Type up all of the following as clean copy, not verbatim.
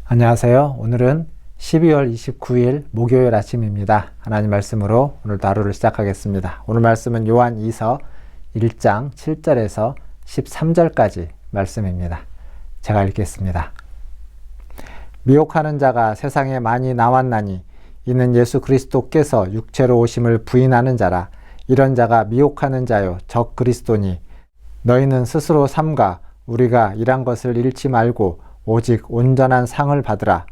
안녕하세요. 오늘은 12월 29일 목요일 아침입니다. 하나님 말씀으로 오늘도 하루를 시작하겠습니다. 오늘 말씀은 요한 2서 1장 7절에서 13절까지 말씀입니다. 제가 읽겠습니다. 미혹하는 자가 세상에 많이 나왔나니 이는 예수 그리스도께서 육체로 오심을 부인하는 자라. 이런 자가 미혹하는 자요 적 그리스도니 너희는 스스로 삼가 우리가 일한 것을 잃지 말고 오직 온전한 상을 받으라.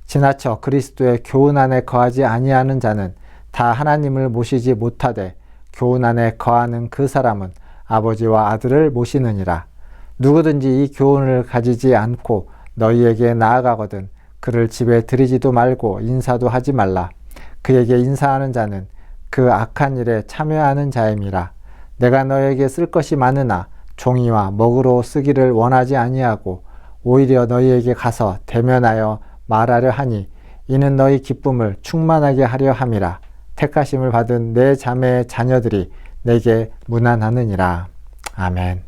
지나쳐 그리스도의 교훈 안에 거하지 아니하는 자는 다 하나님을 모시지 못하되 교훈 안에 거하는 그 사람은 아버지와 아들을 모시느니라. 누구든지 이 교훈을 가지지 않고 너희에게 나아가거든 그를 집에 들이지도 말고 인사도 하지 말라. 그에게 인사하는 자는 그 악한 일에 참여하는 자임이라. 내가 너에게 쓸 것이 많으나 종이와 먹으로 쓰기를 원하지 아니하고 오히려 너희에게 가서 대면하여 말하려 하니 이는 너희 기쁨을 충만하게 하려 함이라. 택하심을 받은 내 자매의 자녀들이 내게 문안하느니라. 아멘.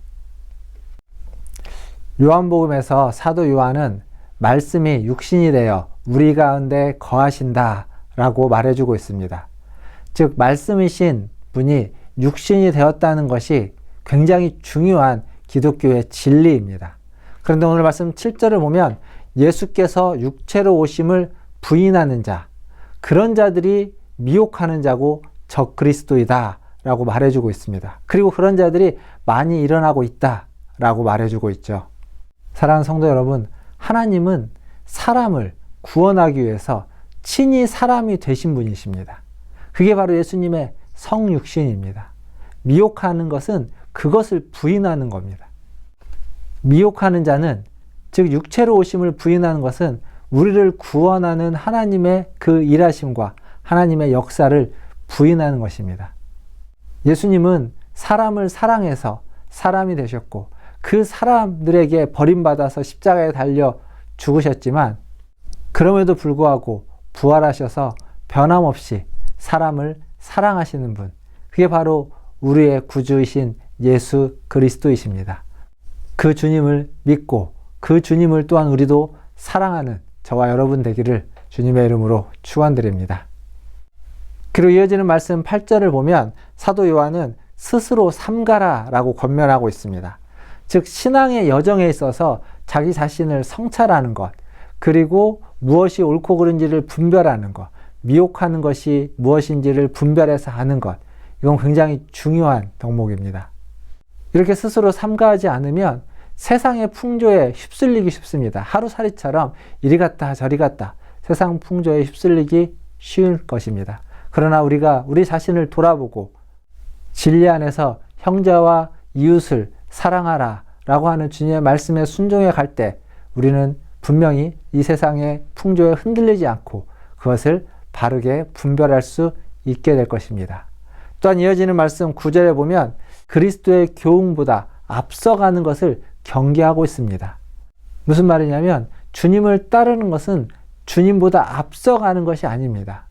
요한복음에서 사도 요한은 말씀이 육신이 되어 우리 가운데 거하신다 라고 말해주고 있습니다. 즉 말씀이신 분이 육신이 되었다는 것이 굉장히 중요한 기독교의 진리입니다. 그런데 오늘 말씀 7절을 보면 예수께서 육체로 오심을 부인하는 자, 그런 자들이 미혹하는 자고 적 그리스도이다 라고 말해주고 있습니다. 그리고 그런 자들이 많이 일어나고 있다 라고 말해주고 있죠. 사랑하는 성도 여러분, 하나님은 사람을 구원하기 위해서 친히 사람이 되신 분이십니다. 그게 바로 예수님의 성육신입니다. 미혹하는 것은 그것을 부인하는 겁니다. 미혹하는 자는, 즉 육체로 오심을 부인하는 것은 우리를 구원하는 하나님의 그 일하심과 하나님의 역사를 부인하는 것입니다. 예수님은 사람을 사랑해서 사람이 되셨고 그 사람들에게 버림받아서 십자가에 달려 죽으셨지만 그럼에도 불구하고 부활하셔서 변함없이 사람을 사랑하시는 분, 그게 바로 우리의 구주이신 예수 그리스도이십니다. 그 주님을 믿고 그 주님을 또한 우리도 사랑하는 저와 여러분 되기를 주님의 이름으로 축원드립니다. 그리고 이어지는 말씀 8절을 보면 사도 요한은 스스로 삼가라 라고 권면하고 있습니다. 즉 신앙의 여정에 있어서 자기 자신을 성찰하는 것, 그리고 무엇이 옳고 그른지를 분별하는 것, 미혹하는 것이 무엇인지를 분별해서 아는 것, 이건 굉장히 중요한 덕목입니다. 이렇게 스스로 삼가하지 않으면 세상의 풍조에 휩쓸리기 쉽습니다. 하루살이처럼 이리 갔다 저리 갔다 세상 풍조에 휩쓸리기 쉬울 것입니다. 그러나 우리가 우리 자신을 돌아보고 진리 안에서 형제와 이웃을 사랑하라 라고 하는 주님의 말씀에 순종해 갈 때 우리는 분명히 이 세상의 풍조에 흔들리지 않고 그것을 바르게 분별할 수 있게 될 것입니다. 또한 이어지는 말씀 9절에 보면 그리스도의 교훈보다 앞서가는 것을 경계하고 있습니다. 무슨 말이냐면 주님을 따르는 것은 주님보다 앞서가는 것이 아닙니다.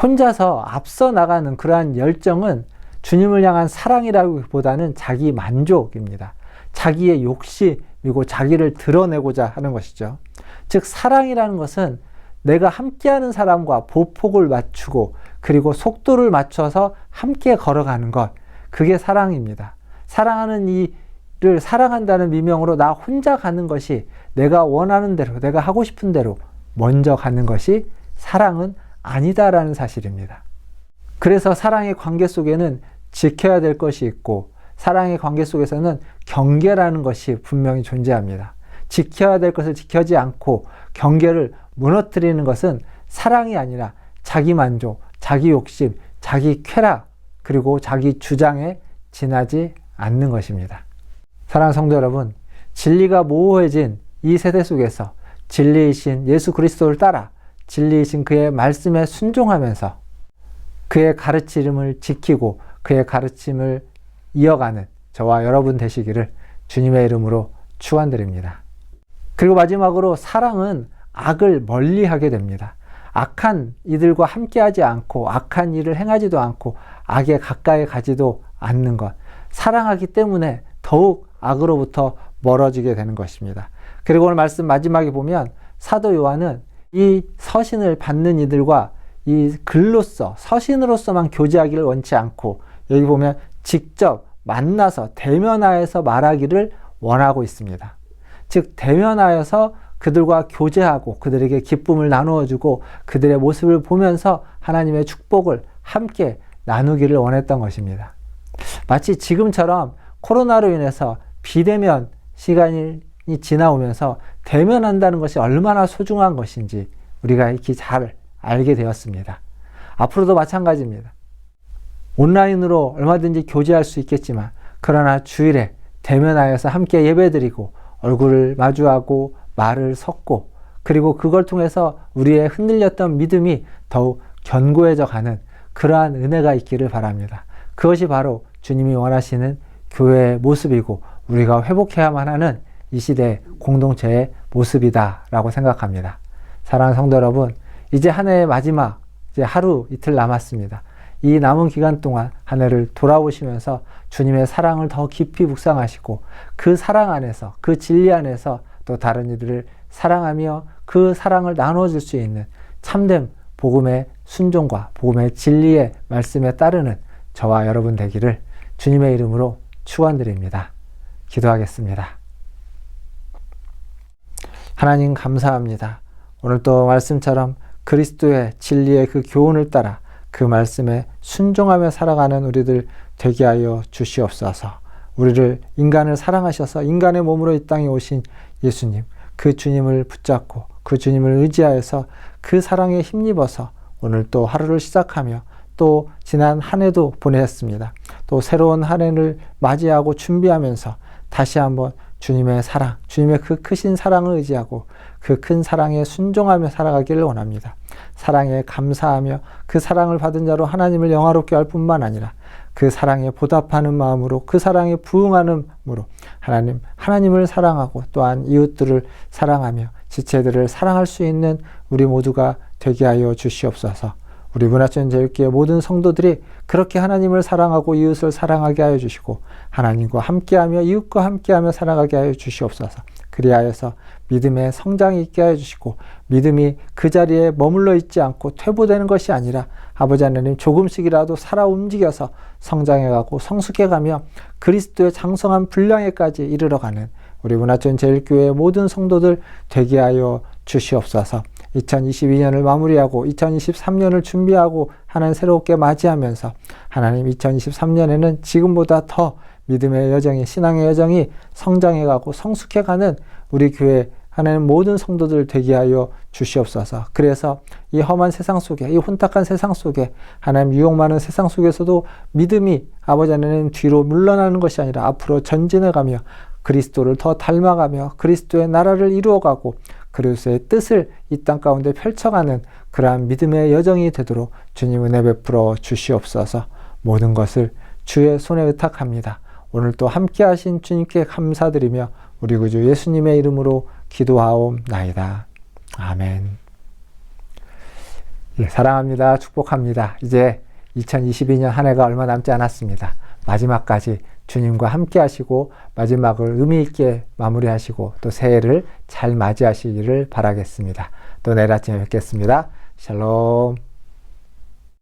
혼자서 앞서 나가는 그러한 열정은 주님을 향한 사랑이라기보다는 자기 만족입니다. 자기의 욕심이고 자기를 드러내고자 하는 것이죠. 즉 사랑이라는 것은 내가 함께하는 사람과 보폭을 맞추고 그리고 속도를 맞춰서 함께 걸어가는 것, 그게 사랑입니다. 사랑하는 이를 사랑한다는 미명으로 나 혼자 가는 것이 내가 원하는 대로, 내가 하고 싶은 대로 먼저 가는 것이 사랑은 아니다라는 사실입니다. 그래서 사랑의 관계 속에는 지켜야 될 것이 있고 사랑의 관계 속에서는 경계라는 것이 분명히 존재합니다. 지켜야 될 것을 지켜지 않고 경계를 무너뜨리는 것은 사랑이 아니라 자기 만족, 자기 욕심, 자기 쾌락, 그리고 자기 주장에 지나지 않는 것입니다. 사랑하는 성도 여러분, 진리가 모호해진 이 세대 속에서 진리이신 예수 그리스도를 따라 진리이신 그의 말씀에 순종하면서 그의 가르침을 지키고 그의 가르침을 이어가는 저와 여러분 되시기를 주님의 이름으로 축원드립니다. 그리고 마지막으로 사랑은 악을 멀리하게 됩니다. 악한 이들과 함께하지 않고 악한 일을 행하지도 않고 악에 가까이 가지도 않는 것, 사랑하기 때문에 더욱 악으로부터 멀어지게 되는 것입니다. 그리고 오늘 말씀 마지막에 보면 사도 요한은 이 서신을 받는 이들과 이 글로서 서신으로서만 교제하기를 원치 않고 여기 보면 직접 만나서 대면하여서 말하기를 원하고 있습니다. 즉 대면하여서 그들과 교제하고 그들에게 기쁨을 나누어주고 그들의 모습을 보면서 하나님의 축복을 함께 나누기를 원했던 것입니다. 마치 지금처럼 코로나로 인해서 비대면 시간이 지나오면서 대면한다는 것이 얼마나 소중한 것인지 우리가 이렇게 잘 알게 되었습니다. 앞으로도 마찬가지입니다. 온라인으로 얼마든지 교제할 수 있겠지만 그러나 주일에 대면하여서 함께 예배드리고 얼굴을 마주하고 말을 섞고 그리고 그걸 통해서 우리의 흔들렸던 믿음이 더욱 견고해져 가는 그러한 은혜가 있기를 바랍니다. 그것이 바로 주님이 원하시는 교회의 모습이고 우리가 회복해야만 하는 이 시대의 공동체의 모습이다라고 생각합니다. 사랑하는 성도 여러분, 이제 한 해의 마지막 이제 하루 이틀 남았습니다. 이 남은 기간 동안 한 해를 돌아보시면서 주님의 사랑을 더 깊이 묵상하시고 그 사랑 안에서 그 진리 안에서 또 다른 이들을 사랑하며 그 사랑을 나눠줄 수 있는 참된 복음의 순종과 복음의 진리의 말씀에 따르는 저와 여러분 되기를 주님의 이름으로 축원드립니다. 기도하겠습니다. 하나님 감사합니다. 오늘 또 말씀처럼 그리스도의 진리의 그 교훈을 따라 그 말씀에 순종하며 살아가는 우리들 되게 하여 주시옵소서. 우리를 인간을 사랑하셔서 인간의 몸으로 이 땅에 오신 예수님, 그 주님을 붙잡고 그 주님을 의지하여서 그 사랑에 힘입어서 오늘 또 하루를 시작하며 또 지난 한 해도 보냈습니다. 또 새로운 한 해를 맞이하고 준비하면서 다시 한번 주님의 사랑, 주님의 그 크신 사랑을 의지하고 그 큰 사랑에 순종하며 살아가기를 원합니다. 사랑에 감사하며 그 사랑을 받은 자로 하나님을 영화롭게 할 뿐만 아니라 그 사랑에 보답하는 마음으로 그 사랑에 부응하는 마음으로 하나님을 사랑하고 또한 이웃들을 사랑하며 지체들을 사랑할 수 있는 우리 모두가 되게 하여 주시옵소서. 우리 문화촌 제일교회 모든 성도들이 그렇게 하나님을 사랑하고 이웃을 사랑하게 하여 주시고 하나님과 함께하며 이웃과 함께하며 살아가게 하여 주시옵소서. 그리하여서 믿음의 성장이 있게 하여 주시고 믿음이 그 자리에 머물러 있지 않고 퇴보되는 것이 아니라 아버지 하나님 조금씩이라도 살아 움직여서 성장해가고 성숙해가며 그리스도의 장성한 분량에까지 이르러가는 우리 문화촌 제일교회의 모든 성도들 되게 하여 주시옵소서. 2022년을 마무리하고 2023년을 준비하고 하나님 새롭게 맞이하면서 하나님 2023년에는 지금보다 더 믿음의 여정이 신앙의 여정이 성장해가고 성숙해가는 우리 교회 하나님 모든 성도들 되게 하여 주시옵소서. 그래서 이 험한 세상 속에 이 혼탁한 세상 속에 하나님 유혹 많은 세상 속에서도 믿음이 아버지 하나님 뒤로 물러나는 것이 아니라 앞으로 전진해가며 그리스도를 더 닮아가며 그리스도의 나라를 이루어가고 그리스도의 뜻을 이 땅 가운데 펼쳐가는 그러한 믿음의 여정이 되도록 주님 은혜 베풀어 주시옵소서. 모든 것을 주의 손에 의탁합니다. 오늘 또 함께 하신 주님께 감사드리며 우리 구주 예수님의 이름으로 기도하옵나이다. 아멘. 예, 사랑합니다. 축복합니다. 이제 2022년 한 해가 얼마 남지 않았습니다. 마지막까지 주님과 함께 하시고 마지막을 의미 있게 마무리하시고 또 새해를 잘 맞이하시기를 바라겠습니다. 또 내일 아침에 뵙겠습니다. 샬롬.